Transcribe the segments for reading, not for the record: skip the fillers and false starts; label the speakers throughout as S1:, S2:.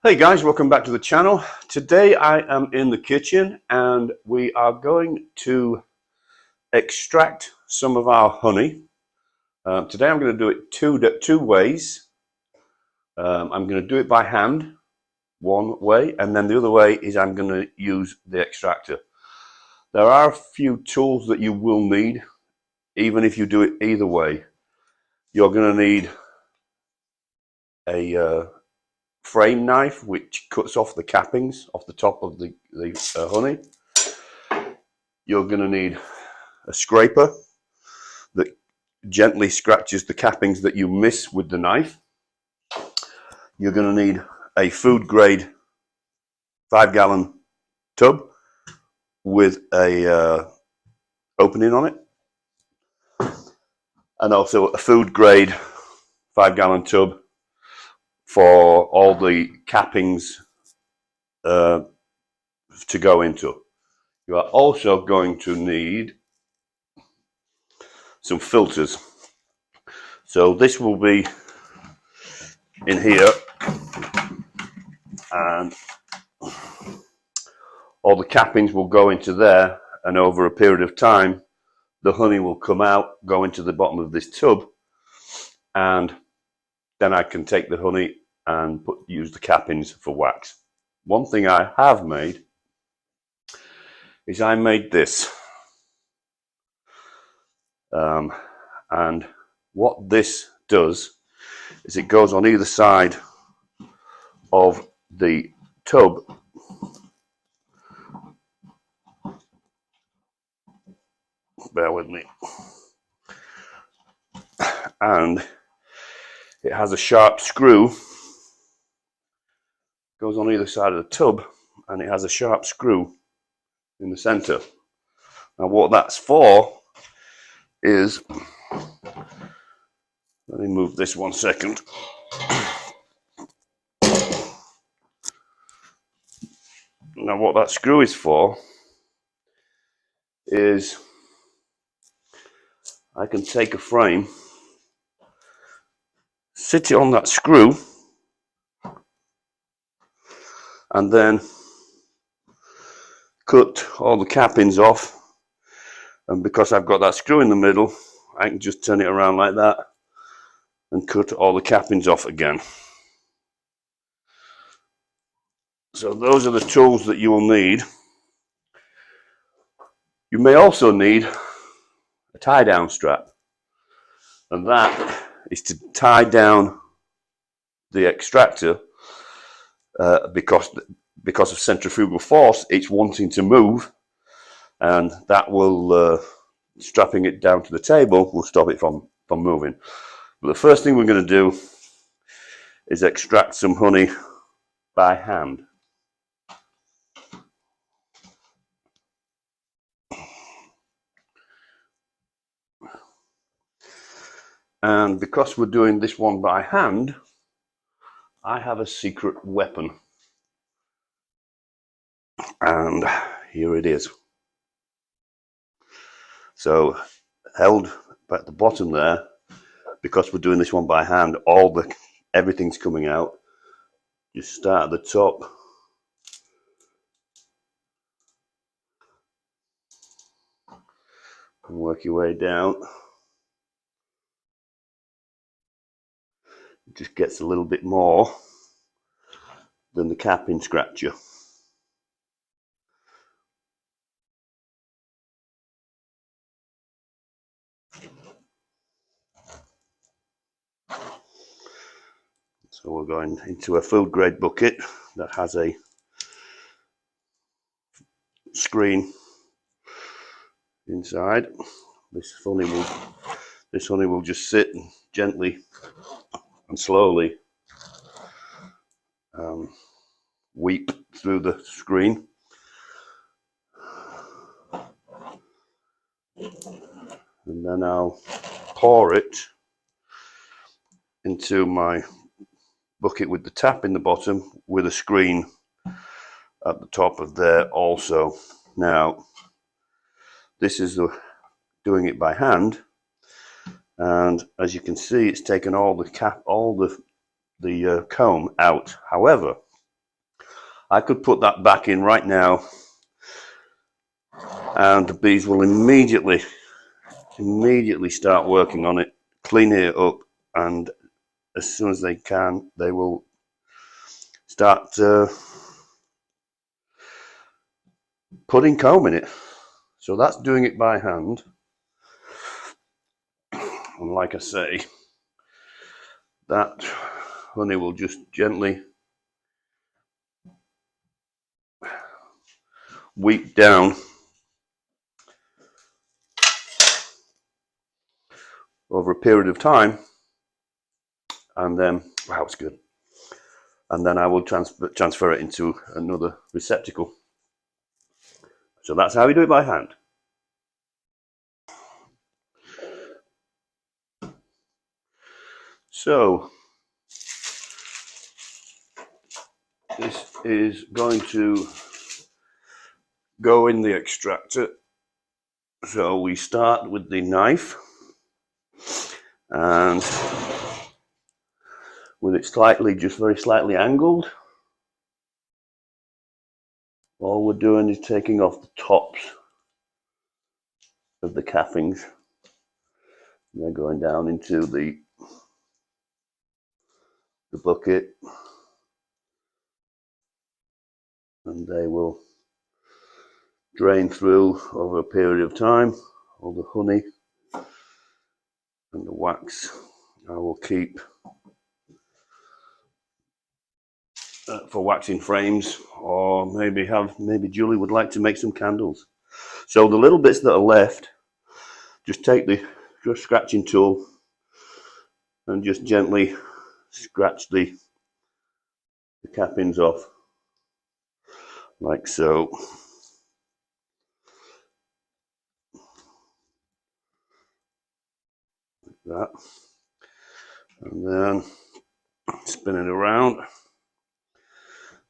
S1: Hey guys, welcome back to the channel. Today I am in the kitchen and we are going to extract some of our honey. Today I'm going to do it two ways. I'm going to do it by hand, one way, and then the other way is I'm going to use the extractor. There are a few tools that you will need, even if you do it either way. You're going to need a frame knife which cuts off the cappings off the top of the honey. You're going to need a scraper that gently scratches the cappings that you miss with the knife. You're going to need a food grade 5-gallon tub with a opening on it, and also a food grade 5-gallon tub for all the cappings to go into. You are also going to need some filters. So this will be in here, and all the cappings will go into there, and over a period of time the honey will come out, go into the bottom of this tub, and then I can take the honey and use the cappings for wax. One thing I have made is I made this, and what this does is it goes on either side of the tub, bear with me, and it has a sharp screw, goes on either side of the tub, and it has a sharp screw in the center. Now what that's for is, let me move this 1 second. Now what that screw is for is I can take a frame, sit it on that screw, and then cut all the cappings off. And because I've got that screw in the middle, I can just turn it around like that and cut all the cappings off again. So those are the tools that you will need. You may also need a tie down strap, and that is to tie down the extractor because of centrifugal force. It's wanting to move, and that will strapping it down to the table will stop it from moving. But the first thing we're going to do is extract some honey by hand. And because we're doing this one by hand, I have a secret weapon, and here it is. So held at the bottom there, because we're doing this one by hand, everything's coming out. You start at the top, and work your way down. It just gets a little bit more than the capping scratcher. So we're going into a food grade bucket that has a screen inside. This honey will just sit and gently and slowly weep through the screen. And then I'll pour it into my bucket with the tap in the bottom, with a screen at the top of there also. Now this is doing it by hand, and as you can see, it's taken all the comb out. However, I could put that back in right now and the bees will immediately start working on it, cleaning it up, and as soon as they can, they will start putting comb in it. So that's doing it by hand. And like I say, that honey will just gently weep down over a period of time, and then, wow, it's good. And then I will transfer it into another receptacle. So that's how we do it by hand. So this is going to go in the extractor. So we start with the knife, and with it very slightly angled, all we're doing is taking off the tops of the cappings. They're going down into the bucket, and they will drain through over a period of time. All the honey and the wax I will keep for waxing frames, or maybe Julie would like to make some candles. So the little bits that are left, just take the scratching tool and just gently scratch the cappings off, like so. Like that. And then spin it around.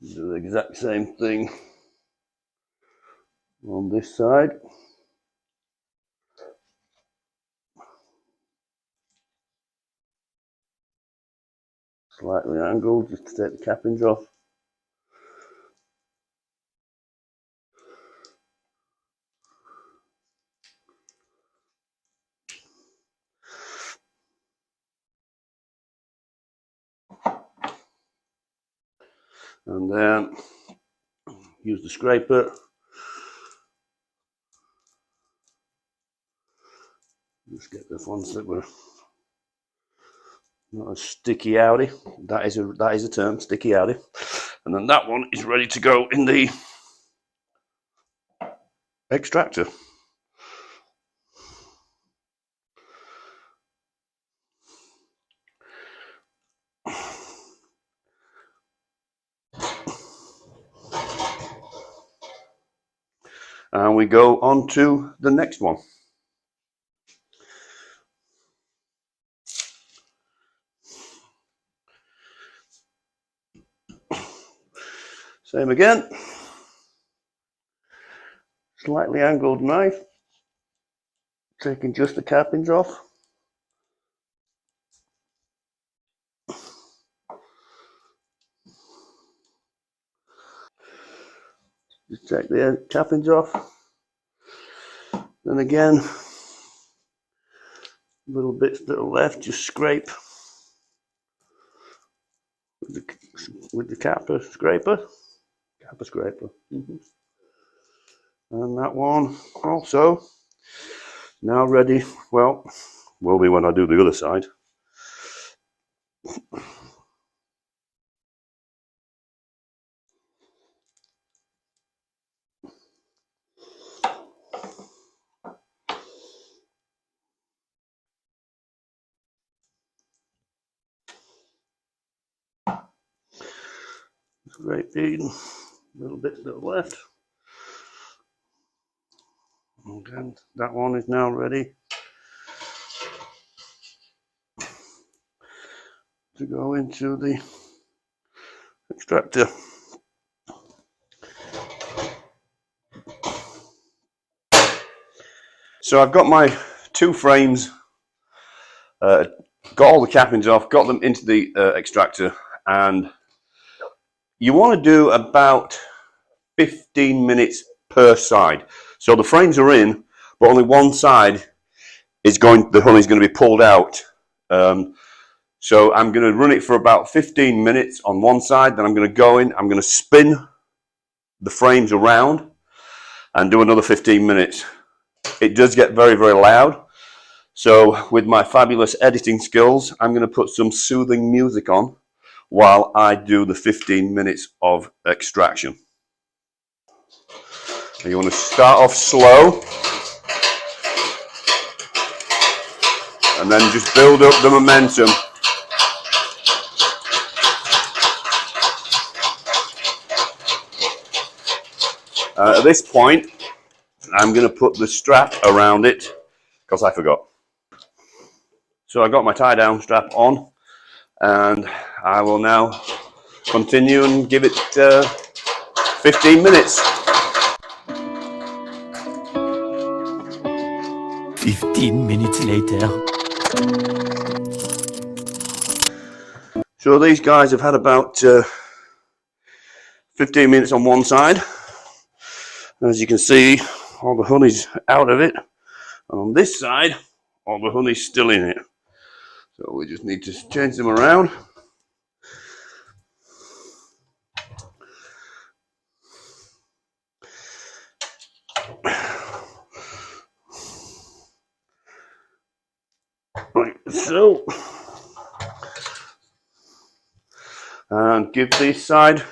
S1: Do the exact same thing on this side. Slightly angled, just to take the cappings off. And then use the scraper. Just get the ones that were not as sticky outy. That is a term, sticky outy. And then that one is ready to go in the extractor. And we go on to the next one. Same again. Slightly angled knife, taking just the cappings off. Just take the cappings off. Then again, little bits that are left, just scrape with the capper scraper. And that one also now ready. Well, will be when I do the other side. Scrape in little bits that are left. Again, that one is now ready to go into the extractor. So I've got my two frames, got all the cappings off, got them into the extractor, and you want to do about 15 minutes per side. So the frames are in, but only one side is the honey's going to be pulled out. So I'm going to run it for about 15 minutes on one side, then I'm going to go in, I'm going to spin the frames around and do another 15 minutes. It does get very, very loud. So with my fabulous editing skills, I'm going to put some soothing music on while I do the 15 minutes of extraction. You want to start off slow and then just build up the momentum. At this point, I'm going to put the strap around it because I forgot. So I got my tie down strap on and I will now continue and give it 15 minutes.
S2: 15 minutes later.
S1: So these guys have had about 15 minutes on one side. As you can see, all the honey's out of it. And on this side, all the honey's still in it. So we just need to change them around. Like so. And give this side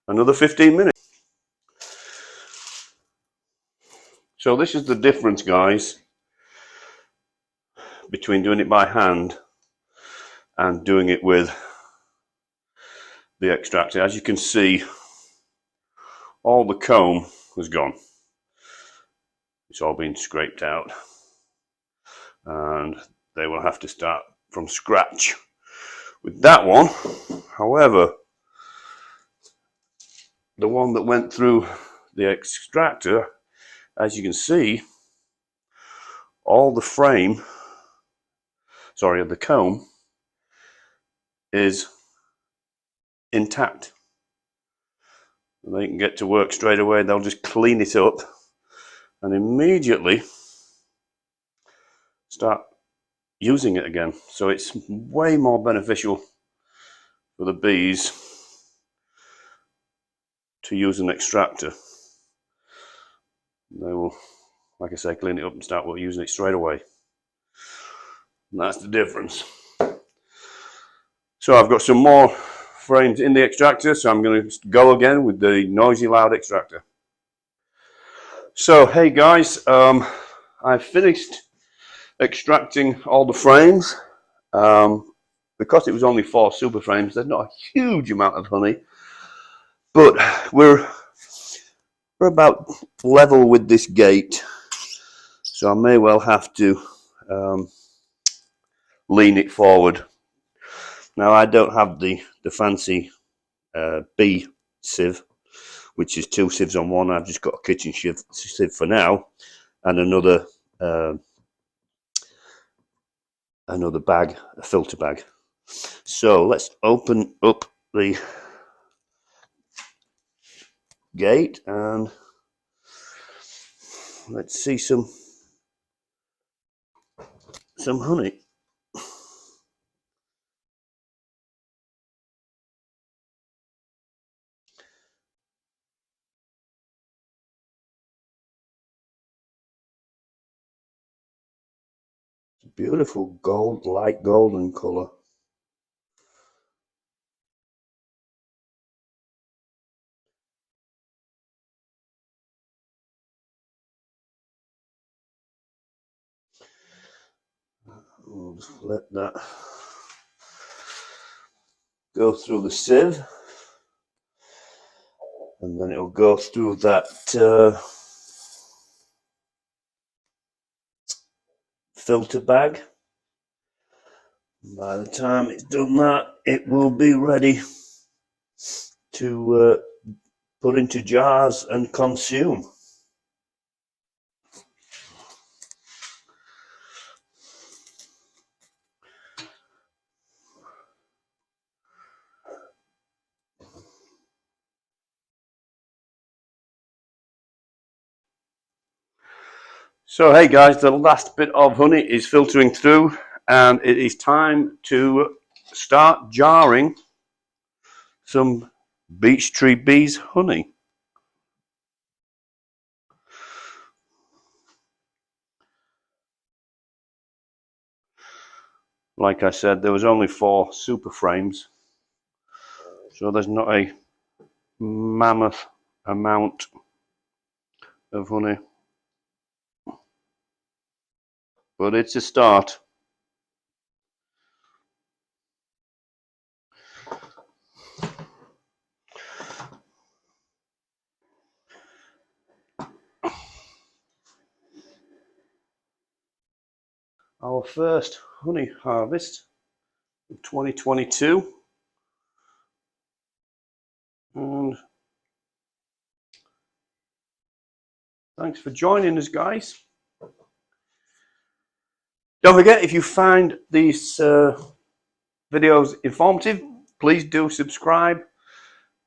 S1: another 15 minutes. So this is the difference, guys, between doing it by hand and doing it with the extractor. As you can see, all the comb has gone. It's all been scraped out. And they will have to start from scratch with that one. However, the one that went through the extractor, as you can see, all the frame, sorry, the comb is intact. They can get to work straight away. They'll just clean it up and immediately start using it again. So it's way more beneficial for the bees to use an extractor. They will, like I say, clean it up and start using it straight away. And that's the difference. So I've got some more frames in the extractor, so I'm going to go again with the noisy loud extractor. So hey guys, I've finished extracting all the frames. Because it was only 4 super frames, there's not a huge amount of honey, but we're about level with this gate, so I may well have to lean it forward. Now I don't have the fancy bee sieve, which is 2 sieves on one. I've just got a kitchen sieve for now, and another bag, a filter bag. So let's open up the gate and let's see some honey. Beautiful gold, light golden color. We'll just let that go through the sieve, and then it'll go through that filter bag. By the time it's done that, it will be ready to put into jars and consume. So hey guys, the last bit of honey is filtering through, and it is time to start jarring some Beech Tree Bees honey. Like I said, there was only 4 super frames, so there's not a mammoth amount of honey, but it's a start. Our first honey harvest of 2022, and thanks for joining us, guys. Don't forget, if you find these videos informative, please do subscribe,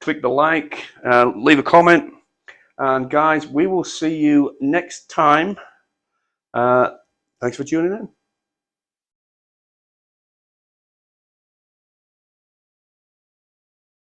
S1: click the like, leave a comment, and guys, we will see you next time. Thanks for tuning in.